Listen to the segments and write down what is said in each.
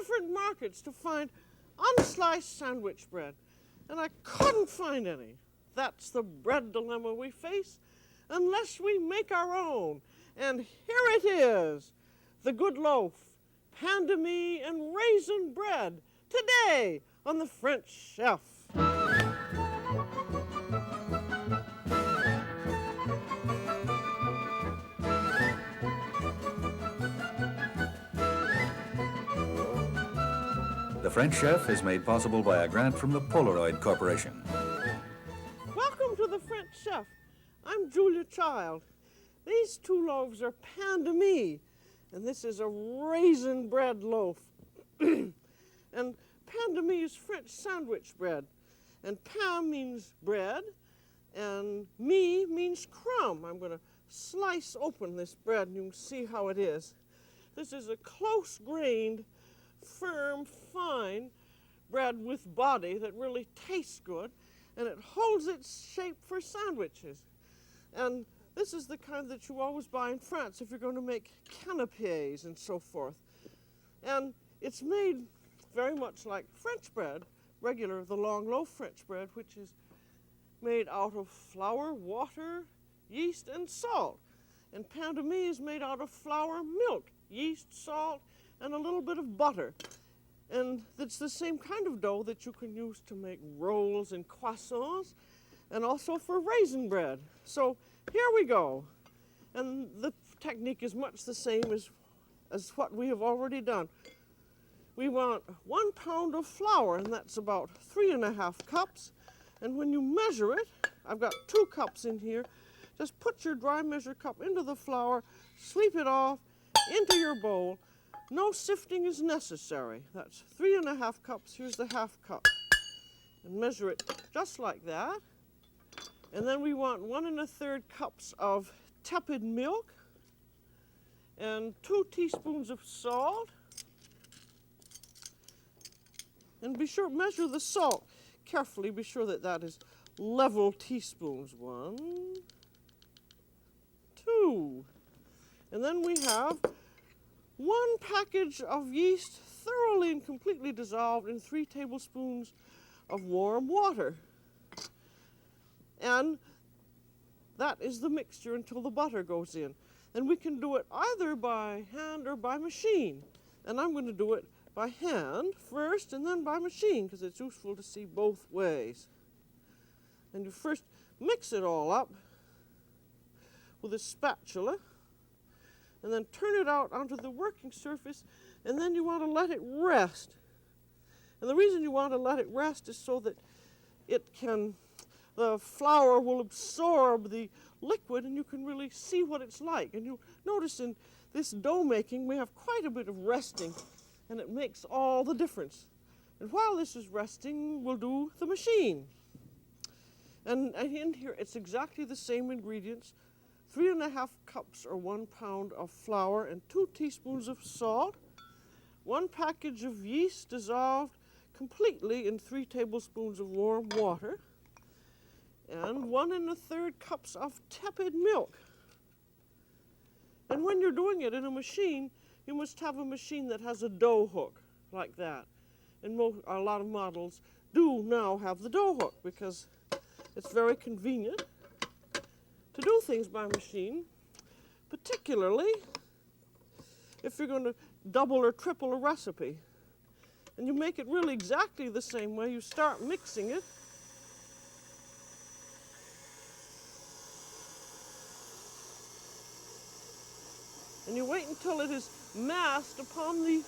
different markets to find unsliced sandwich bread, and I couldn't find any. That's the bread dilemma we face unless we make our own. And here it is, the good loaf, pain de mie and raisin bread, today on the French Chef. The French Chef is made possible by a grant from the Polaroid Corporation. Welcome to the French Chef. I'm Julia Child. These two loaves are pain de mie, and this is a raisin bread loaf. And pain de mie is French sandwich bread. And pain means bread, and mie means crumb. I'm going to slice open this bread, and you can see how it is. This is a close-grained, firm, fine bread with body that really tastes good, and it holds its shape for sandwiches. And this is the kind that you always buy in France if you're going to make canapés and so forth. And it's made very much like French bread, the long loaf French bread, which is made out of flour, water, yeast, and salt. And pain de mie is made out of flour, milk, yeast, salt, and a little bit of butter. And it's the same kind of dough that you can use to make rolls and croissants, and also for raisin bread. So here we go. And the technique is much the same as what we have already done. We want 1 pound of flour, and that's about 3½ cups. And when you measure it, I've got 2 cups in here. Just put your dry measure cup into the flour, sweep it off into your bowl. No sifting is necessary. That's 3½ cups. Here's the ½ cup. And measure it just like that. And then we want 1 1/3 cups of tepid milk and 2 teaspoons of salt. And be sure, measure the salt carefully. Be sure that that is level teaspoons. 1, 2. And then we have 1 package of yeast thoroughly and completely dissolved in 3 tablespoons of warm water. And that is the mixture until the butter goes in. And we can do it either by hand or by machine. And I'm going to do it by hand first and then by machine because it's useful to see both ways. And you first mix it all up with a spatula and then turn it out onto the working surface, and then you want to let it rest. And the reason you want to let it rest is so that the flour will absorb the liquid and you can really see what it's like. And you notice in this dough making we have quite a bit of resting, and it makes all the difference. And while this is resting, we'll do the machine. And in here it's exactly the same ingredients. 3½ cups or 1 pound of flour and 2 teaspoons of salt, 1 package of yeast dissolved completely in 3 tablespoons of warm water, and 1 1/3 cups of tepid milk. And when you're doing it in a machine, you must have a machine that has a dough hook like that. And a lot of models do now have the dough hook because it's very convenient to do things by machine, particularly if you're going to double or triple a recipe. And you make it really exactly the same way. You start mixing it. And you wait until it is massed upon the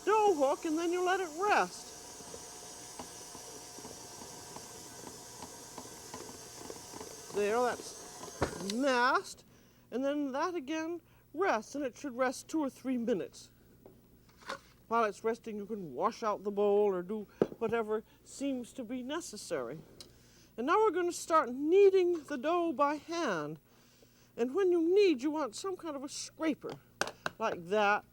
dough hook, and then you let it rest. There, that's massed, and then that again rests, and it should rest 2 or 3 minutes. While it's resting, you can wash out the bowl or do whatever seems to be necessary. And now we're going to start kneading the dough by hand. And when you knead, you want some kind of a scraper like that,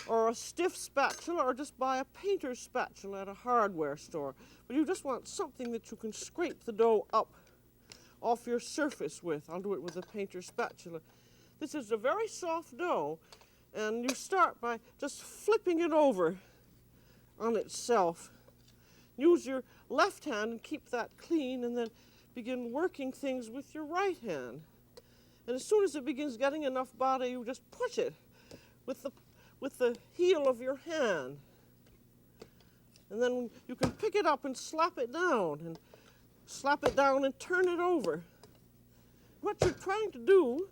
or a stiff spatula, or just buy a painter's spatula at a hardware store. But you just want something that you can scrape the dough up off your surface with. I'll do it with a painter's spatula. This is a very soft dough, and you start by just flipping it over on itself. Use your left hand and keep that clean, and then begin working things with your right hand. And as soon as it begins getting enough butter, you just push it with the heel of your hand. And then you can pick it up and slap it down and turn it over. What you're trying to do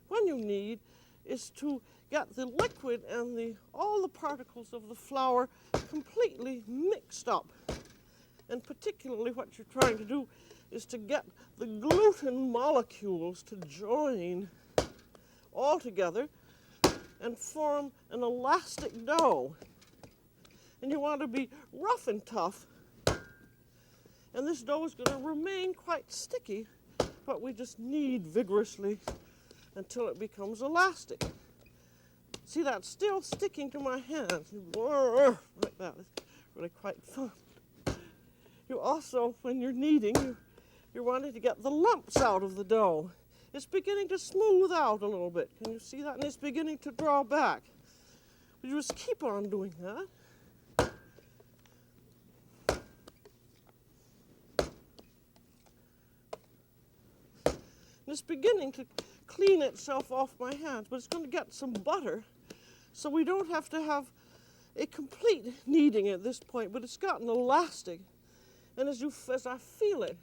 when you knead is to get the liquid and all the particles of the flour completely mixed up. And particularly what you're trying to do is to get the gluten molecules to join all together and form an elastic dough. And you want to be rough and tough. And this dough is going to remain quite sticky, but we just knead vigorously until it becomes elastic. See, that's still sticking to my hands. Like that. It's really quite fun. You also, when you're kneading, you're wanting to get the lumps out of the dough. It's beginning to smooth out a little bit. Can you see that? And it's beginning to draw back. But you just keep on doing that. And it's beginning to clean itself off my hands, but it's going to get some butter, so we don't have to have a complete kneading at this point, but it's gotten elastic. And as I feel it,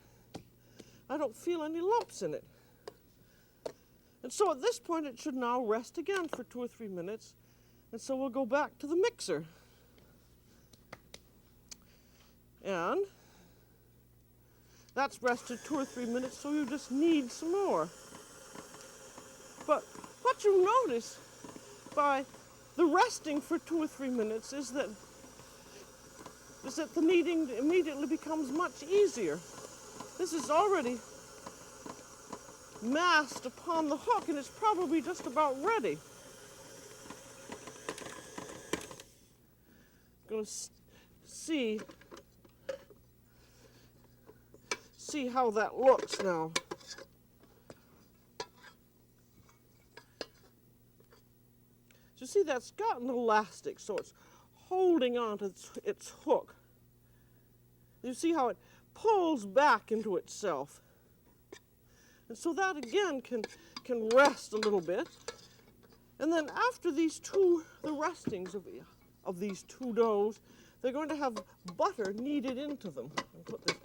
I don't feel any lumps in it. And so at this point, it should now rest again for 2 or 3 minutes. And so we'll go back to the mixer. And that's rested 2 or 3 minutes, so you just knead some more. But what you notice by the resting for 2 or 3 minutes is that the kneading immediately becomes much easier. This is already massed upon the hook, and it's probably just about ready. I'm going to see how that looks now. So you see, that's gotten elastic, so it's holding on to its hook. You see how it pulls back into itself. And so that again can rest a little bit. And then after the restings of these two doughs, they're going to have butter kneaded into them. I'll put this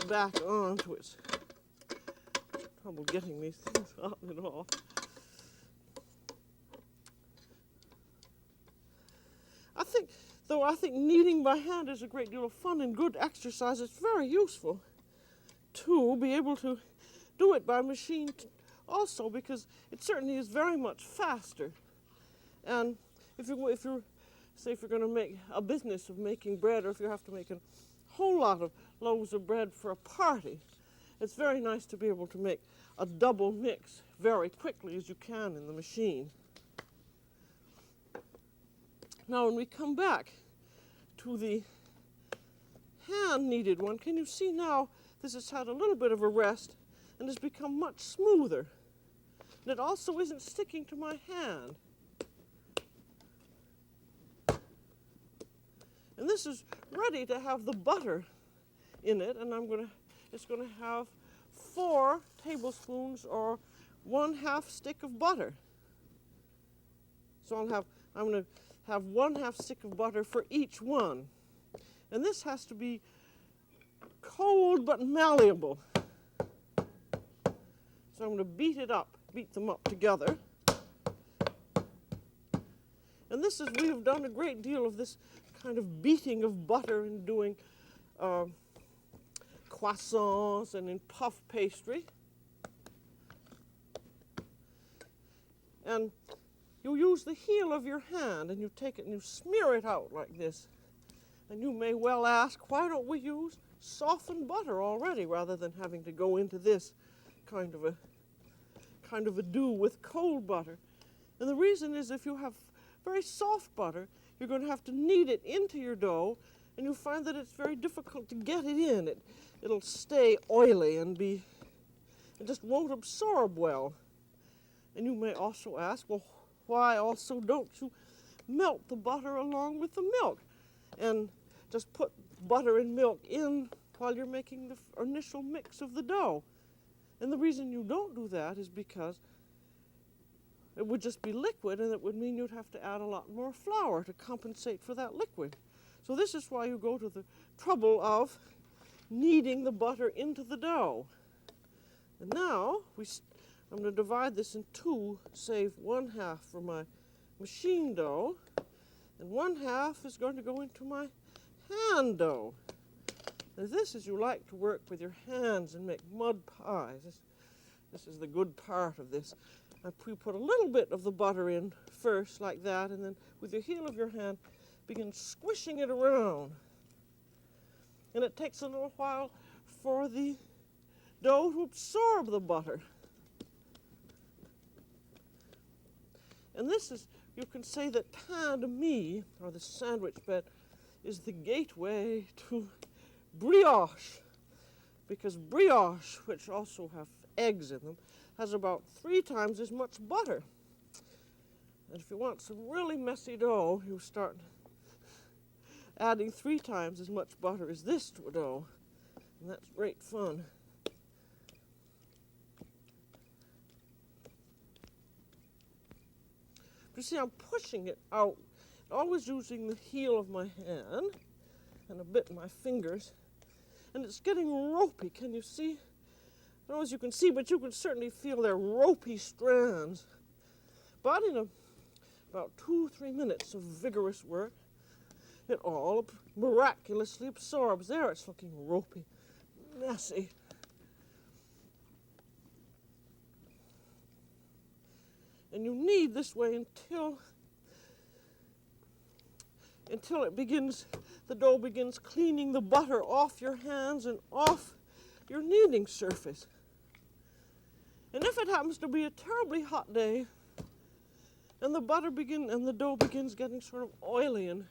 back onto its trouble getting these things out and off. I think kneading by hand is a great deal of fun and good exercise. It's very useful to be able to do it by machine also, because it certainly is very much faster. And if you're going to make a business of making bread, or if you have to make a whole lot of loaves of bread for a party, it's very nice to be able to make a double mix very quickly as you can in the machine. Now when we come back to the hand kneaded one, can you see now this has had a little bit of a rest and has become much smoother? And it also isn't sticking to my hand. And this is ready to have the butter in it, and it's going to have 4 tablespoons or 1/2 stick of butter. So I'm going to have 1/2 stick of butter for each one. And this has to be cold but malleable. So I'm going to beat them up together. And we have done a great deal of this kind of beating of butter and doing croissants and in puff pastry. And you use the heel of your hand and you take it and you smear it out like this. And you may well ask, why don't we use softened butter already rather than having to go into this kind of a dough with cold butter? And the reason is, if you have very soft butter, you're going to have to knead it into your dough, and you'll find that it's very difficult to get it in. It'll stay oily and it just won't absorb well. And you may also ask, well, why also don't you melt the butter along with the milk? and just put butter and milk in while you're making the initial mix of the dough. And the reason you don't do that is because it would just be liquid, and it would mean you'd have to add a lot more flour to compensate for that liquid. So this is why you go to the trouble of kneading the butter into the dough. And now I'm going to divide this in two, save 1/2 for my machine dough, and 1/2 is going to go into my hand dough. Now this is you like to work with your hands and make mud pies. This is the good part of this. You put a little bit of the butter in first, like that, and then with the heel of your hand, begin squishing it around. And it takes a little while for the dough to absorb the butter. And this is, you can say that pain de mie, or the sandwich bed, is the gateway to brioche. Because brioche, which also have eggs in them, has about 3 times as much butter. And if you want some really messy dough, you start adding 3 times as much butter as this to a dough. And that's great fun. You see, I'm pushing it out, always using the heel of my hand and a bit of my fingers. And it's getting ropey. Can you see? I don't know as you can see, but you can certainly feel their ropey strands. But in about 2-3 minutes of vigorous work, it all miraculously absorbs. There, it's looking ropey, messy. And you knead this way until it begins, the dough begins cleaning the butter off your hands and off your kneading surface. And if it happens to be a terribly hot day, and the dough begins getting sort of oily and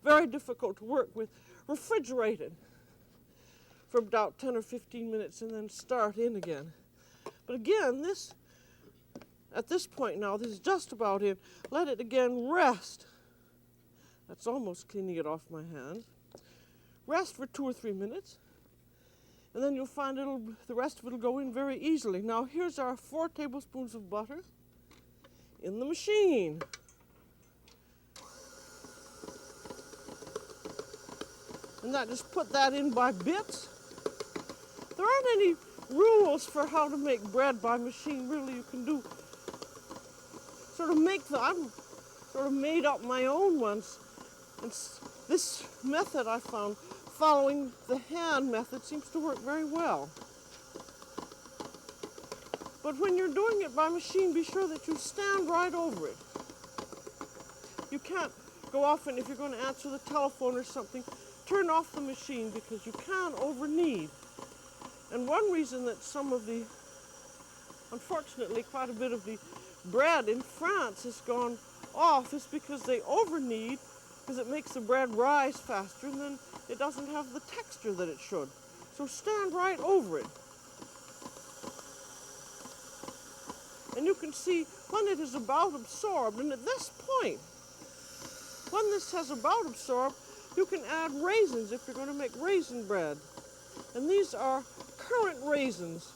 very difficult to work with, refrigerate it for about 10 or 15 minutes and then start in again. But again, at this point now, this is just about in. Let it again rest. That's almost cleaning it off my hands. Rest for 2 or 3 minutes. And then you'll find the rest of it will go in very easily. Now here's our 4 tablespoons of butter in the machine. And just put that in by bits. There aren't any rules for how to make bread by machine, really. You can do I've made up my own ones. And this method I found, following the hand method, seems to work very well. But when you're doing it by machine, be sure that you stand right over it. You can't go off, and if you're going to answer the telephone or something, turn off the machine because you can over-knead. And one reason that unfortunately, quite a bit of the bread in France has gone off is because they over-knead, because it makes the bread rise faster, and then it doesn't have the texture that it should. So stand right over it. And you can see when it is about absorbed, and at this point, when this has about absorbed, you can add raisins if you're going to make raisin bread. And these are currant raisins.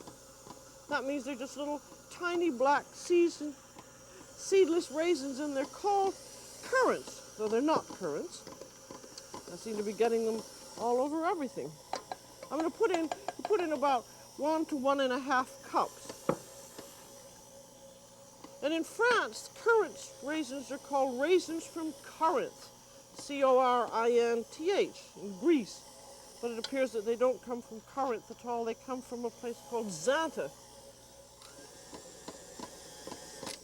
That means they're just little tiny black seedless raisins, and they're called currants, though they're not currants. I seem to be getting them all over everything. I'm going to put in about 1 to 1.5 cups. And in France, currant raisins are called raisins from Corinth, Corinth, in Greece. But it appears that they don't come from Corinth at all. They come from a place called Zanta.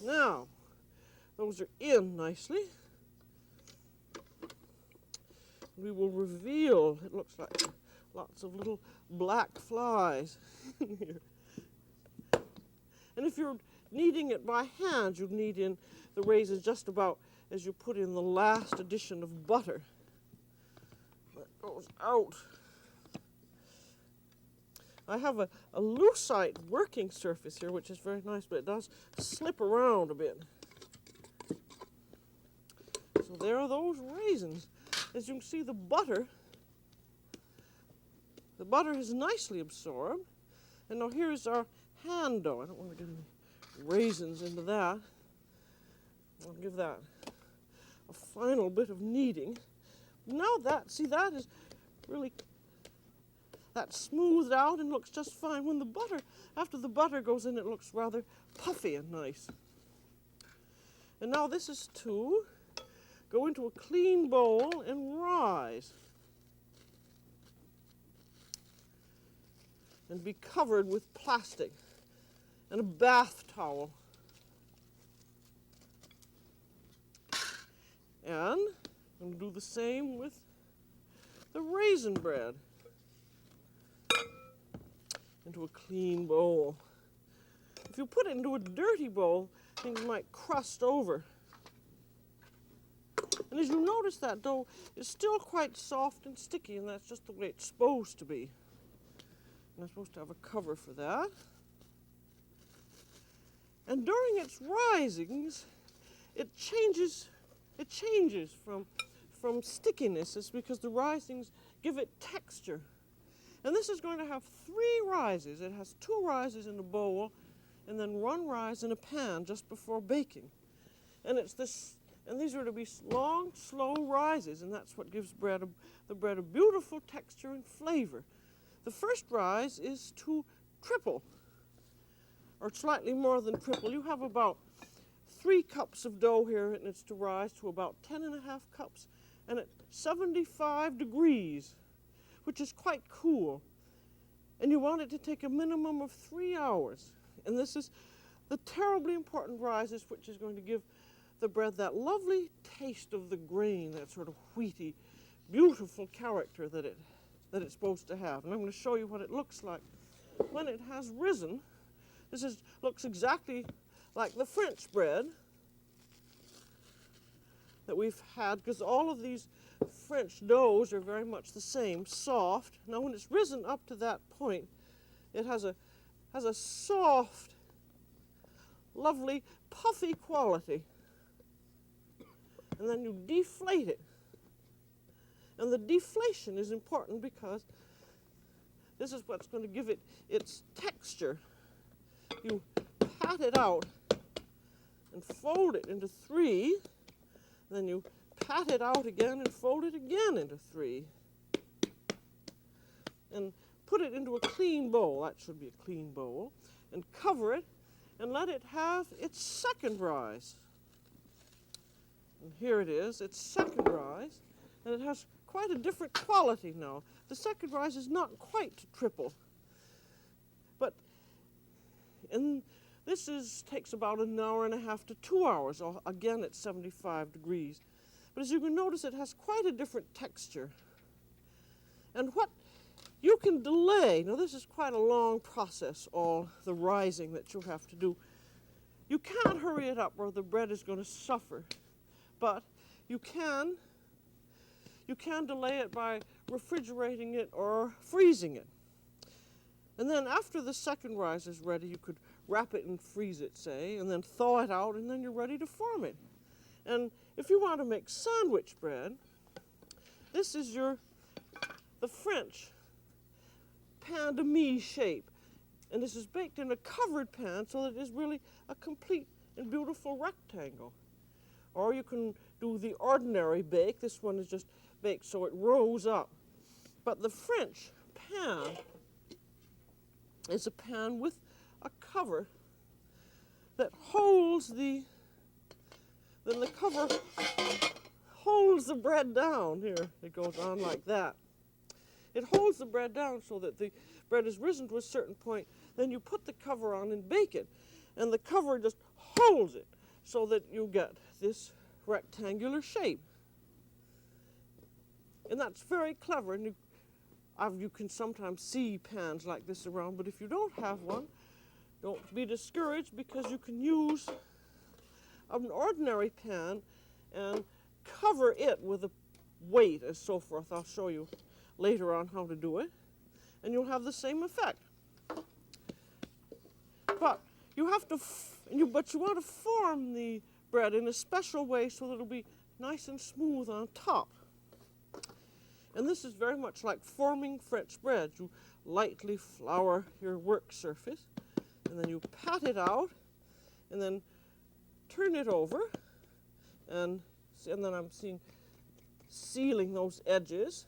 Now, those are in nicely. We will reveal, it looks like lots of little black flies in here. And if you're kneading it by hand, you knead in the raisins just about as you put in the last addition of butter. That goes out. I have a lucite working surface here, which is very nice, but it does slip around a bit. So there are those raisins. as you can see, the butter is nicely absorbed. And now here's our hand dough. I don't want to get any raisins into that. I'll give that a final bit of kneading. Now that is really, that's smoothed out and looks just fine. When after the butter goes in, it looks rather puffy and nice. And now this is to go into a clean bowl and rise. And be covered with plastic and a bath towel. And I'm going to do the same with the raisin bread. Into a clean bowl. If you put it into a dirty bowl, things might crust over. And as you notice, that dough is still quite soft and sticky, and that's just the way it's supposed to be. And I'm supposed to have a cover for that. And during its risings, it changes from stickiness. It's because the risings give it texture. And this is going to have 3 rises. It has 2 rises in the bowl and then 1 rise in a pan just before baking. And these are to be long, slow rises, and that's what gives the bread a beautiful texture and flavor. The first rise is to triple, or slightly more than triple. You have about 3 cups of dough here, and it's to rise to about 10.5 cups, and at 75 degrees, which is quite cool. And you want it to take a minimum of 3 hours. And this is the terribly important rises, which is going to give the bread that lovely taste of the grain, that sort of wheaty, beautiful character that it's supposed to have. And I'm going to show you what it looks like when it has risen. Looks exactly like the French bread that we've had, because all of these French doughs are very much the same, soft. Now when it's risen up to that point, it has a soft, lovely, puffy quality. And then you deflate it. And the deflation is important because this is what's going to give it its texture. You pat it out and fold it into 3. Then you pat it out again and fold it again into 3. And put it into a clean bowl. That should be a clean bowl. And cover it and let it have its second rise. And here it is, its second rise. And it has quite a different quality now. The second rise is not quite triple. And this takes about 1.5 hours to 2 hours, again at 75 degrees. But as you can notice, it has quite a different texture. And what you can delay, now this is quite a long process, all the rising that you'll have to do. You can't hurry it up or the bread is going to suffer. But you can delay it by refrigerating it or freezing it. And then after the second rise is ready, you could wrap it and freeze it, say, and then thaw it out, and then you're ready to form it. And if you want to make sandwich bread, this is the French pain de mie shape. And this is baked in a covered pan so that it is really a complete and beautiful rectangle. Or you can do the ordinary bake. This one is just baked so it rose up. But the French pan is a pan with a cover that holds the cover holds the bread down. Here, it goes on like that. It holds the bread down so that the bread is risen to a certain point. Then you put the cover on and bake it. And the cover just holds it so that you get this rectangular shape. And that's very clever. And you can sometimes see pans like this around, but if you don't have one, don't be discouraged, because you can use an ordinary pan and cover it with a weight and so forth. I'll show you later on how to do it, and you'll have the same effect. But you have to, but you want to form the bread in a special way so that it'll be nice and smooth on top. And this is very much like forming French bread. You lightly flour your work surface, and then you pat it out, and then turn it over, and then I'm sealing those edges,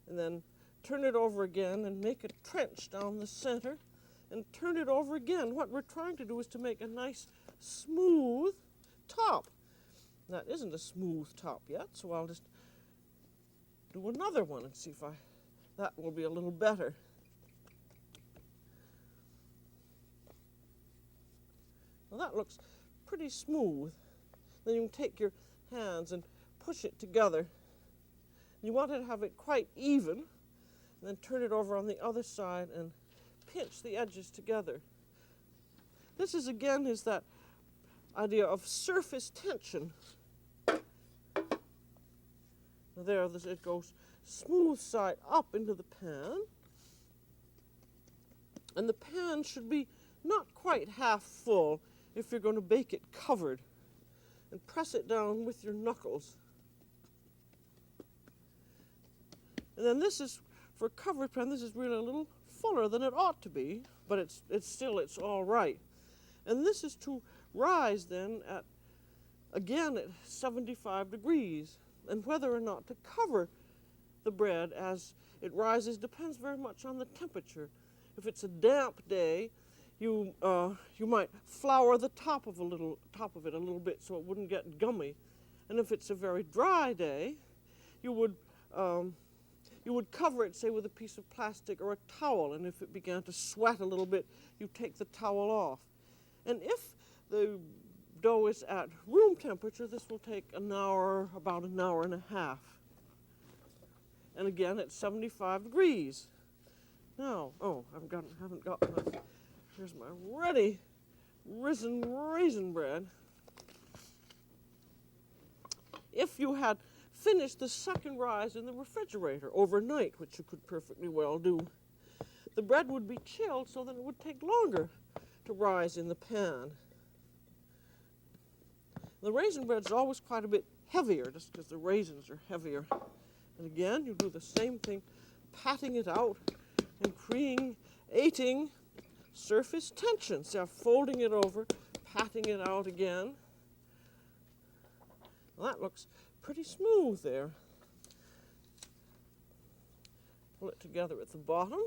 and then turn it over again and make a trench down the center, and turn it over again. What we're trying to do is to make a nice smooth top. That isn't a smooth top yet, so I'll just do another one and see if that will be a little better. Well, that looks pretty smooth. Then you can take your hands and push it together. You want to have it quite even, and then turn it over on the other side and pinch the edges together. This is that idea of surface tension. There, it goes smooth side up into the pan. And the pan should be not quite half full if you're going to bake it covered. And press it down with your knuckles. And then this is, for a covered pan, this is really a little fuller than it ought to be, but it's all right. And this is to rise then again at 75 degrees. And whether or not to cover the bread as it rises depends very much on the temperature. If it's a damp day, you might flour the top of it a little bit so it wouldn't get gummy. And if it's a very dry day, you would cover it, say, with a piece of plastic or a towel. And if it began to sweat a little bit, you take the towel off. And if the dough is at room temperature, this will take about an hour and a half. And again, at 75 degrees. Now, haven't got my, here's my ready risen raisin bread. If you had finished the second rise in the refrigerator overnight, which you could perfectly well do, the bread would be chilled so that it would take longer to rise in the pan. The raisin bread is always quite a bit heavier, just because the raisins are heavier. And again, you do the same thing, patting it out and creating surface tension. So folding it over, patting it out again. Well, that looks pretty smooth there. Pull it together at the bottom.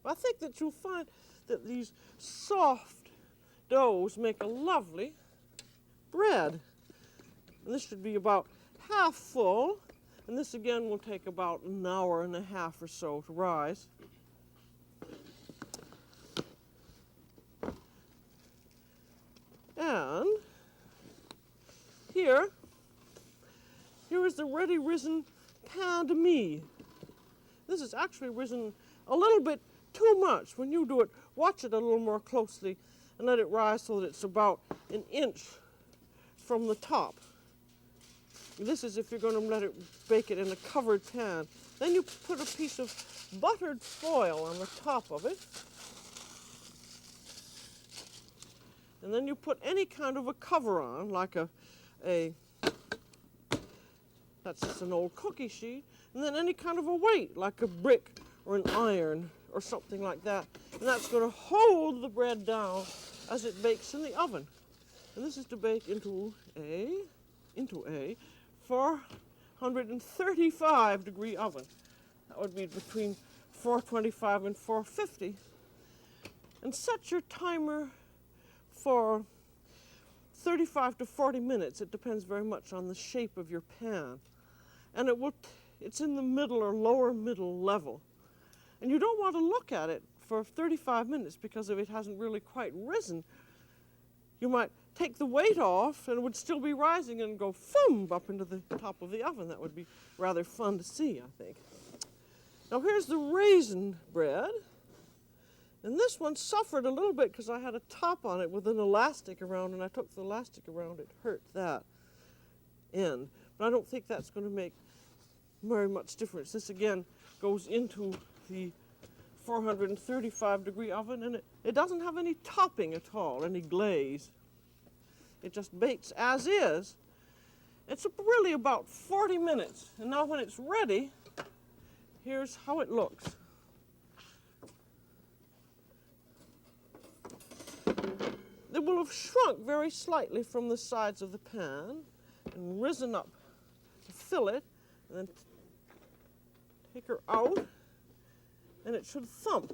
But I think that you'll find that these soft doughs make a lovely bread. And this should be about half full, and this again will take about an hour and a half or so to rise. And here is the ready risen pain de mie. This is actually risen a little bit too much. When you do it, watch it a little more closely and let it rise so that it's about an inch from the top. This is if you're going to bake it in a covered pan. Then you put a piece of buttered foil on the top of it. And then you put any kind of a cover on, like that's just an old cookie sheet. And then any kind of a weight, like a brick or an iron or something like that. And that's going to hold the bread down as it bakes in the oven. And this is to bake into a 435 degree oven. That would be between 425 and 450. And set your timer for 35 to 40 minutes. It depends very much on the shape of your pan. And it's in the middle or lower middle level. And you don't want to look at it for 35 minutes because if it hasn't really quite risen, you might take the weight off and it would still be rising and go foom up into the top of the oven. That would be rather fun to see, I think. Now here's the raisin bread. And this one suffered a little bit because I had a top on it with an elastic around, and I took the elastic around, it hurt that end. But I don't think that's going to make very much difference. This again goes into the 435 degree oven, and it doesn't have any topping at all, any glaze. It just bakes as is. It's really about 40 minutes. And now when it's ready, here's how it looks. It will have shrunk very slightly from the sides of the pan and risen up to fill it, and then take her out, and it should thump.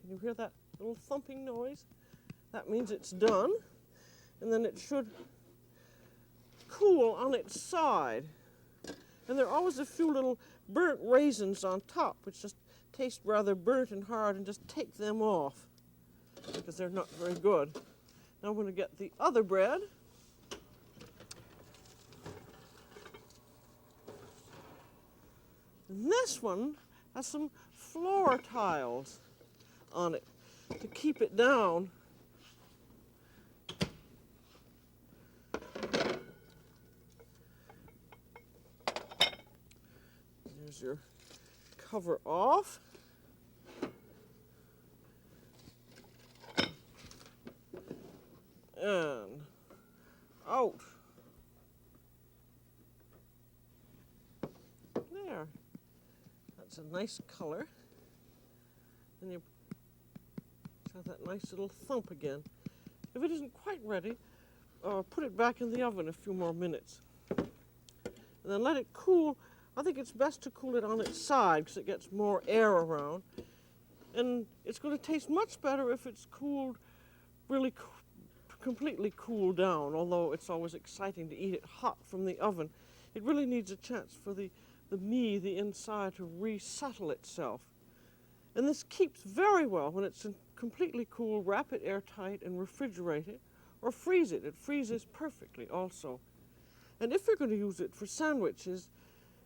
Can you hear that little thumping noise? That means it's done, and then it should cool on its side. And there are always a few little burnt raisins on top, which just taste rather burnt and hard, and just take them off because they're not very good. Now I'm going to get the other bread. And this one has some floor tiles on it to keep it down. There's your cover off. And out. There. That's a nice color. And you have that nice little thump again. If it isn't quite ready, put it back in the oven a few more minutes. And then let it cool. I think it's best to cool it on its side because it gets more air around. And it's going to taste much better if it's cooled, really completely cooled down, although it's always exciting to eat it hot from the oven. It really needs a chance for the inside, to resettle itself. And this keeps very well when it's completely cool. Wrap it airtight and refrigerate it, or freeze it. It freezes perfectly also. And if you're going to use it for sandwiches,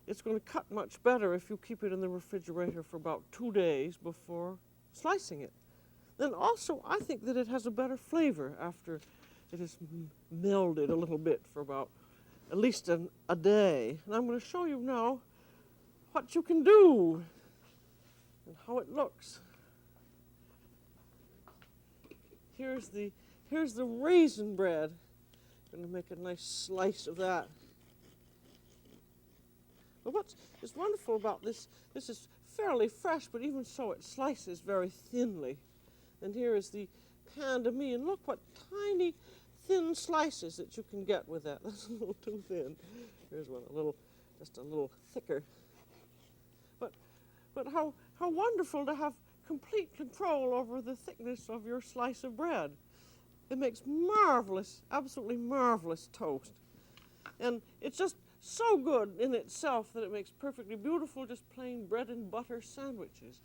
it's going to cut much better if you keep it in the refrigerator for about 2 days before slicing it. Then also, I think that it has a better flavor after it is melded a little bit for about at least a day. And I'm going to show you now what you can do and how it looks. Here's the raisin bread. I'm going to make a nice slice of that. But what is wonderful about this is fairly fresh, but even so it slices very thinly. And here is the pain de mie, and look what tiny, thin slices that you can get with that. That's a little too thin. Here's one, just a little thicker. But how wonderful to have complete control over the thickness of your slice of bread. It makes marvelous, absolutely marvelous toast. And it's just so good in itself that it makes perfectly beautiful, just plain bread and butter sandwiches.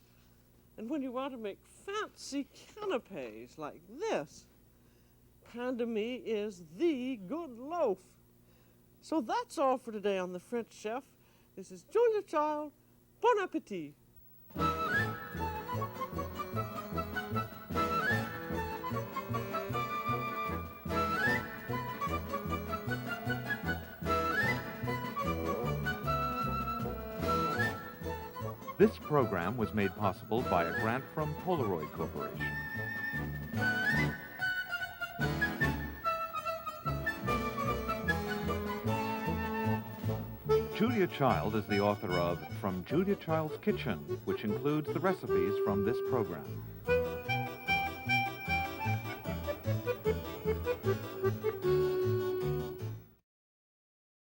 And when you want to make fancy canapes like this, pain de mie is the good loaf. So that's all for today on The French Chef. This is Julia Child. Bon appétit. This program was made possible by a grant from Polaroid Corporation. Julia Child is the author of From Julia Child's Kitchen, which includes the recipes from this program.